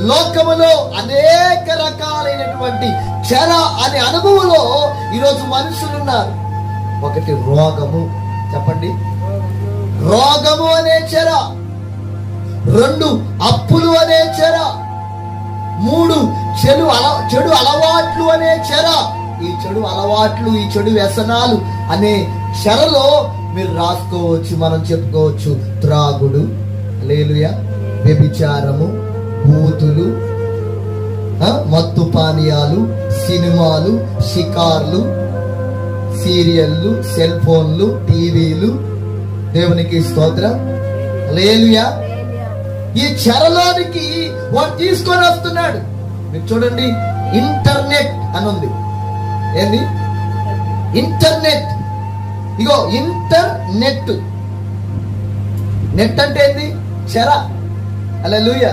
లోకములో అనేక రకాలైనటువంటి చెర అనే అనుభవంలో ఈరోజు మనుషులు ఉన్నారు. ఒకటి రోగము, చెప్పండి, రోగము అనే చెర. 2 అప్పులు అనే చెర. 3 చెడు అలవాట్లు అనే చెర. ఈ చెడు అలవాట్లు, ఈ చెడు వ్యసనాలు అనే చెరలో మీరు రాసుకోవచ్చు, మనం చెప్పుకోవచ్చు. త్రాగుడు, హల్లెలూయా, వ్యభిచారము, బూతులు, మత్తు పానీయాలు, సినిమాలు, షికార్లు, సీరియళ్ళు, సెల్ ఫోన్లు, టీవీలు. దేవునికి స్తోత్రం, హల్లెలూయా. ఈ చెరలోనికి వాడు తీసుకొని వస్తున్నాడు. మీరు చూడండి, ఇంటర్నెట్ అని ఉంది. ఏంది ఇంటర్నెట్? ఇగో ఇంటర్నెట్. నెట్ అంటే ఏంది? చెర. హల్లెలూయా.